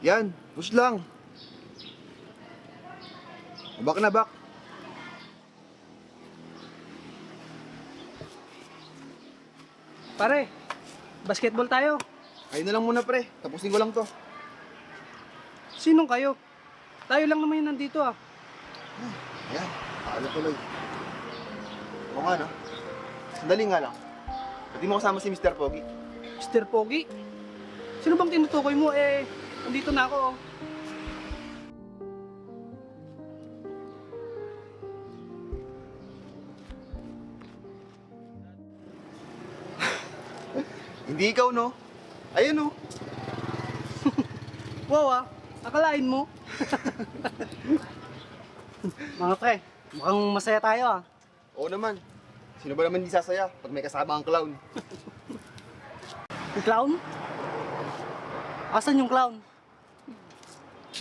Yan, push lang. Back na back. Pare, basketball tayo. Ayun na lang muna pre, tapusin ko lang to. Sinong kayo? Tayo lang naman yung nandito ah. Ayan, paano tuloy. Oo nga no, sandali nga lang. Pwede mo kasama si Mr. Pogi. Mr. Pogi? Sino bang tinutukoy mo? Nandito na ako oh. Hindi ikaw no? Ayun no. Wow ah, akalain mo. Mga pre, mukhang masaya tayo ah. Oo naman. Sino ba naman di sasaya pag may kasama ang clown? Yung clown? Asan yung clown?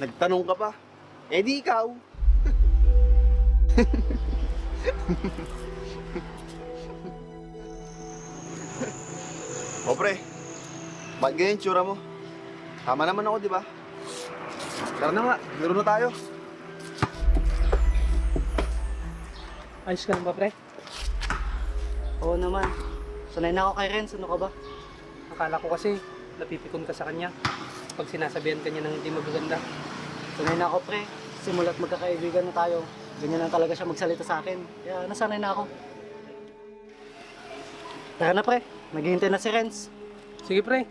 Nagtanong ka pa. Eh di ikaw. O pre, ba't ganyan yung tsura mo? Tama naman ako, di ba? Tara na nga, laro na tayo. Ayos ka lang ba pre? Oo naman. Sanay na ako kay Renz, ano ka ba? Akala ko kasi napipikon ka sa kanya pag sinasabihan ka niya ng hindi magaganda. Sanay na ako pre, simula't magkakaibigan na tayo. Ganyan lang talaga siya magsalita sa akin. Kaya nasanay na ako. Tara na pre, maghihintay na si Renz. Sige pre.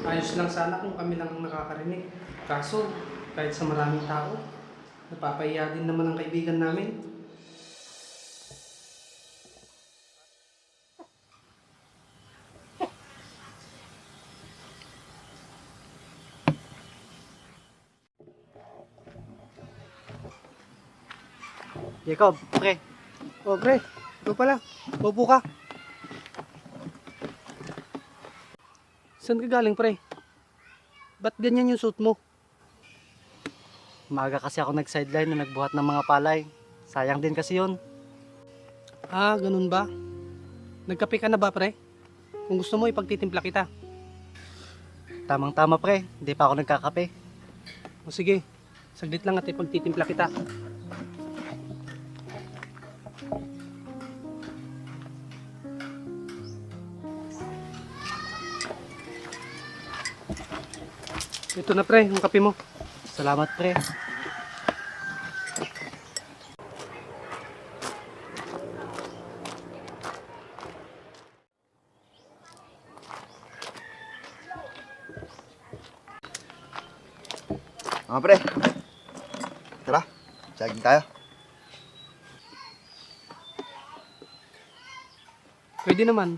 Ayos lang sana kung kami lang ang nakakarinig. Kaso, kahit sa maraming tao, napapahiya din naman ang kaibigan namin. Jacob, pre. Oh, pre. Ito pala. Upo ka. Saan ka galing, pre? Ba't ganyan yung suit mo? Maaga kasi ako nag-sideline na nagbuhat ng mga palay. Sayang din kasi yun. Ah, ganun ba? Nagkape ka na ba, pre? Kung gusto mo, ipagtitimpla kita. Tamang-tama, pre. Hindi pa ako nagkakape. O sige, saglit lang at ipagtitimpla kita. Ito na, pre, yung kape mo. Salamat, pre. Mga pre, tara, jogging tayo. Pwede naman.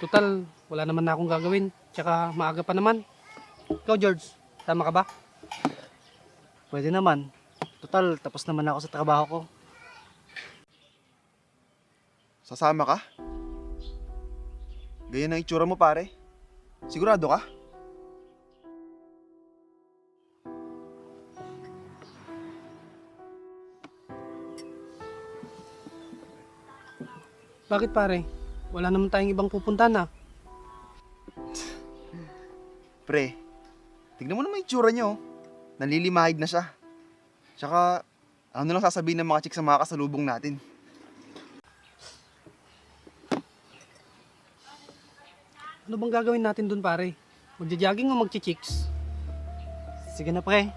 Total, wala naman na akong gagawin. Tsaka maaga pa naman. Ikaw, George, tama ka ba? Pwede naman. Total, tapos naman ako sa trabaho ko. Sasama ka? Ganyan ang itsura mo pare. Sigurado ka? Bakit pare? Wala naman tayong ibang pupuntahan ah. Pre, tignan mo naman yung itsura niyo. Nalilimahid na siya. Tsaka, ano lang sasabihin ng mga chick sa mga kasalubong natin? Ano bang gagawin natin dun pare? Magja-jogging o magchi-chicks? Sige na pre.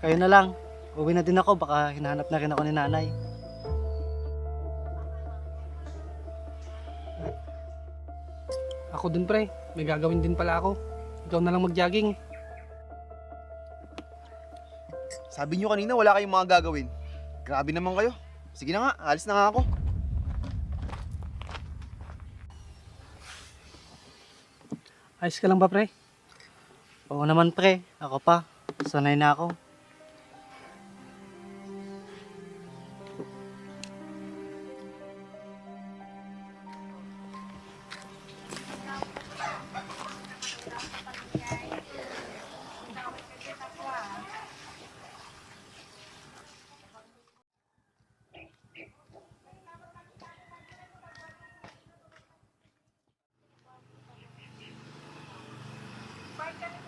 Kayo na lang. Uwi na din ako. Baka hinahanap na rin ako ni nanay. Ako dun pre. May gagawin din pala ako. Ikaw na lang mag-jogging. Sabi niyo kanina wala kayong mga gagawin. Grabe naman kayo. Sige na nga, alis na nga ako. Ayos ka lang ba pre? Oo naman pre. Ako pa. Sanay na ako.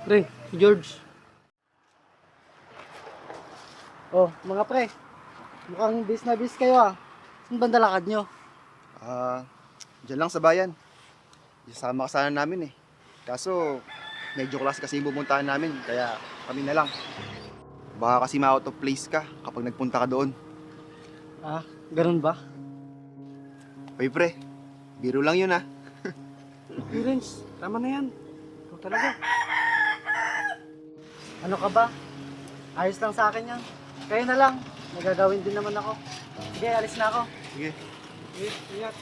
Pre, si George. Oh, mga pre. Mukhang bis na bis kayo ah. Saan banda lakad nyo? Diyan lang sa bayan. Isasama ka sana namin eh. Kaso, medyo class kasi yung pupuntahan namin, kaya kami na lang. Baka kasi ma-out of place ka kapag nagpunta ka doon. Ah, ganun ba? Uy pre, biro lang yun ah. Renz, tama na yan. Ikaw talaga. Ano ka ba? Ayos lang sa akin yan. Kayo na lang. Nagagawin din naman ako. Sige, alis na ako. Sige. Sige, ingat.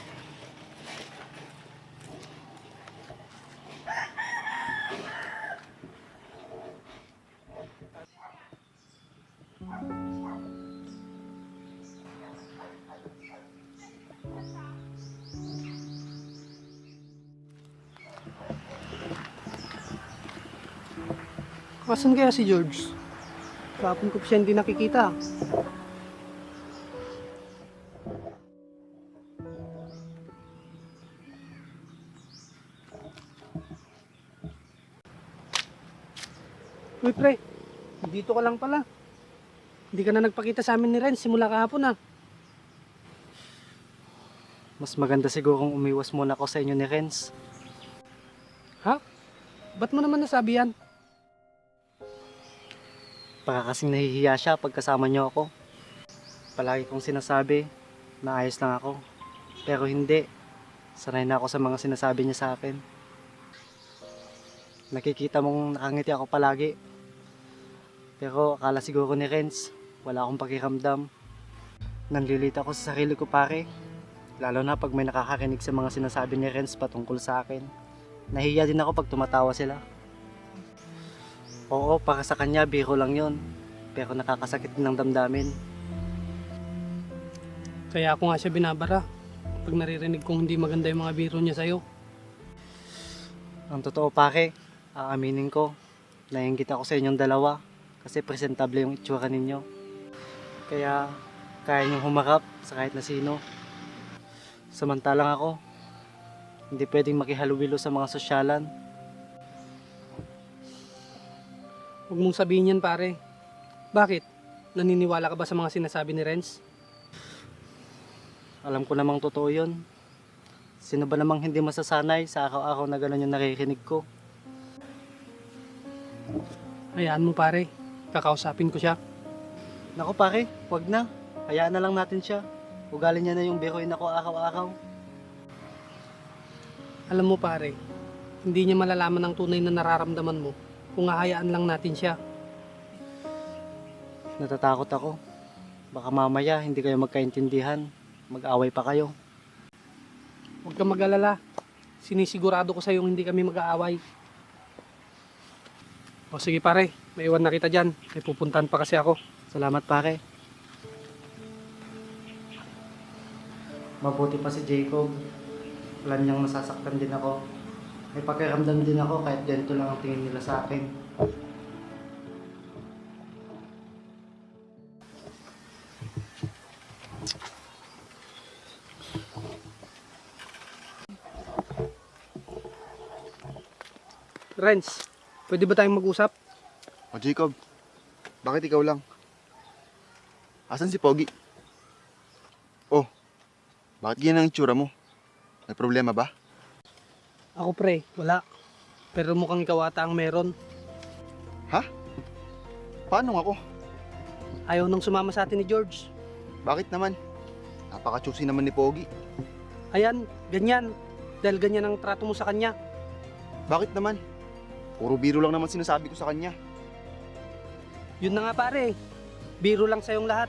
Kasan kaya si George? Kapon ko pa siya hindi nakikita. Uy pre, dito ka lang pala. Hindi ka na nagpakita sa amin ni Renz simula kahapon ah. Mas maganda siguro kung umiwas muna ako sa inyo ni Renz. Ha? Ba't mo naman nasabi yan? Para kasing nahihiya siya pag kasama niyo ako. Palagi kong sinasabi na ayos lang ako. Pero hindi. Sanay na ako sa mga sinasabi niya sa akin. Nakikita mong nakangiti ako palagi. Pero akala siguro ni Renz, wala akong pakiramdam. Nanlilita ako sa sarili ko pare. Lalo na pag may nakakarinig sa mga sinasabi ni Renz patungkol sa akin. Nahihiya din ako pag tumatawa sila. Oo, para sa kanya, biro lang yon. Pero nakakasakit din ng damdamin. Kaya ako nga siya binabara. Pag naririnig kong hindi maganda yung mga biro niya sa'yo. Ang totoo pare, aaminin ko, naiinggit ako sa inyong dalawa. Kasi presentable yung itsura ninyo. Kaya, kaya niyong humarap sa kahit na sino. Samantalang ako, hindi pwedeng makihalubilo sa mga sosyalan. Huwag mong sabihin yan pare. Bakit? Naniniwala ka ba sa mga sinasabi ni Renz? Alam ko namang totoo yun. Sino ba namang hindi masasanay sa araw-araw na gano'n yung naririnig ko? Hayaan mo pare. Kakausapin ko siya. Naku pare, wag na. Hayaan na lang natin siya. Ugali niya na yung biruin ako araw-araw. Alam mo pare, hindi niya malalaman ang tunay na nararamdaman mo kung hahayaan lang natin siya. Natatakot ako. Baka mamaya hindi kayo magkaintindihan. Mag-away pa kayo. Huwag kang mag-alala. Sinisigurado ko sa iyo hindi kami mag-aaway. O sige pare, may iwan na kita dyan. May pupuntahan pa kasi ako. Salamat pare. Mabuti pa si Jacob. Wala niyang nasasaktan din ako. May pakiramdam din ako kahit ganito lang ang tingin nila sa akin. Renz, pwede ba tayong mag-usap? O Jacob, bakit ikaw lang? Asan si Pogi? Oh, bakit ganyan ang itsura mo? May problema ba? Ako pre, wala. Pero mukhang ikaw ata ang meron. Ha? Paano ako? Ayaw nang sumama sa atin ni George. Bakit naman? Napaka-choosy naman ni Pogi. Ayan, ganyan. Dahil ganyan ang trato mo sa kanya. Bakit naman? Puro biro lang naman sinasabi ko sa kanya. Yun na nga pare, biro lang sa yung lahat.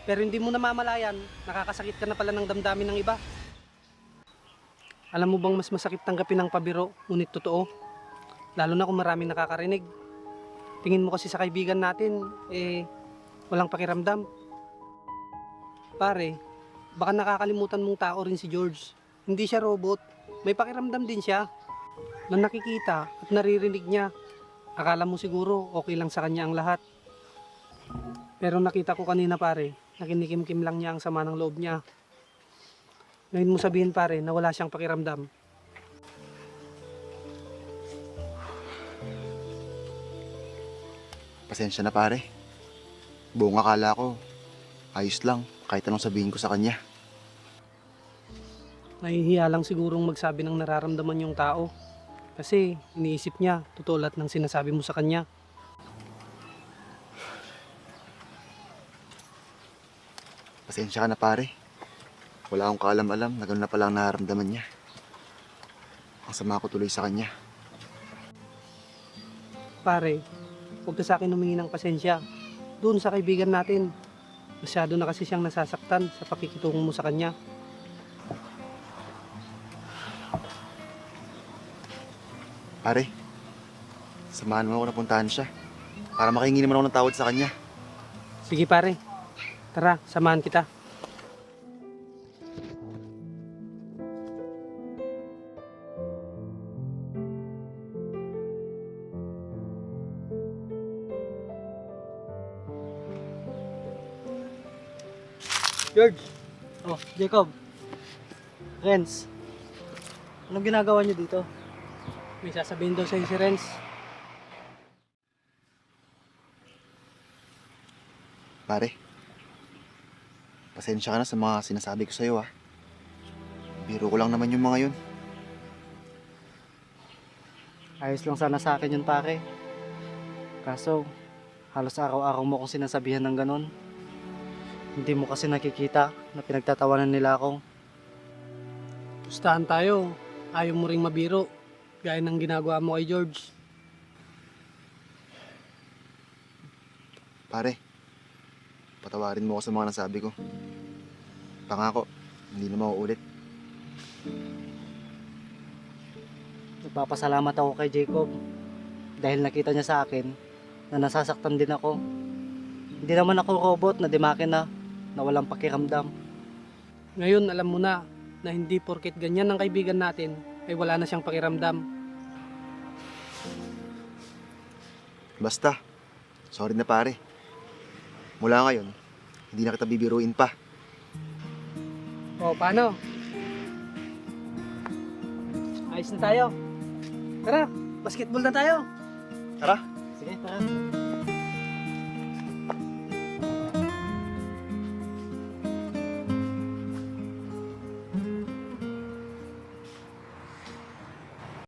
Pero hindi mo namamalayan, nakakasakit ka na pala ng damdamin ng iba. Alam mo bang mas masakit tanggapin ng pabiro, ngunit totoo? Lalo na kung maraming nakakarinig. Tingin mo kasi sa kaibigan natin, walang pakiramdam. Pare, baka nakakalimutan mong tao rin si George. Hindi siya robot, may pakiramdam din siya. Na nakikita at naririnig niya. Akala mo siguro okay lang sa kanya ang lahat. Pero nakita ko kanina pare, nakinikim-kim lang niya ang sama ng loob niya. Ngayon mo sabihin pare na wala siyang pakiramdam. Pasensya na pare. Buong akala ko, ayos lang kahit anong sabihin ko sa kanya. Nahihiya lang sigurong magsabi ng nararamdaman yung tao. Kasi iniisip niya, totoo lahat ng sinasabi mo sa kanya. Pasensya ka na pare. Wala akong kaalam-alam na gano'n na pala ang nararamdaman niya. Ang sama ko tuloy sa kanya. Pare, huwag ka sa akin humingi ng pasensya. Doon sa kaibigan natin. Masyado na kasi siyang nasasaktan sa pakikitungo mo sa kanya. Pare, samahan mo ako na puntahan siya. Para makahingi naman ako ng tawad sa kanya. Sige pare, tara, samahan kita. George! Oh, Jacob! Renz! Anong ginagawa niyo dito? May sasabihin daw sa'yo si Renz. Pare, pasensya ka na sa mga sinasabi ko sa'yo ah. Biro ko lang naman yung mga yun. Ayos lang sana sa akin yun pare. Kaso, halos araw-araw mo akong sinasabihan ng ganon. Hindi mo kasi nakikita na pinagtatawanan nila ako. Pustahan tayo. Ayaw mo ring mabiro. Gaya ng ginagawa mo kay George. Pare, patawarin mo ako sa mga nasabi ko. Pangako, hindi na mauulit. Nagpapasalamat ako kay Jacob. Dahil nakita niya sa akin na nasasaktan din ako. Hindi naman ako robot na dimakina na walang pakiramdam. Ngayon alam mo na hindi porket ganyan ang kaibigan natin ay wala na siyang pakiramdam. Basta, sorry na pare. Mula ngayon, hindi na kita bibiruin pa. O, paano? Ayos na tayo. Tara, basketball na tayo. Tara! Sige, tara.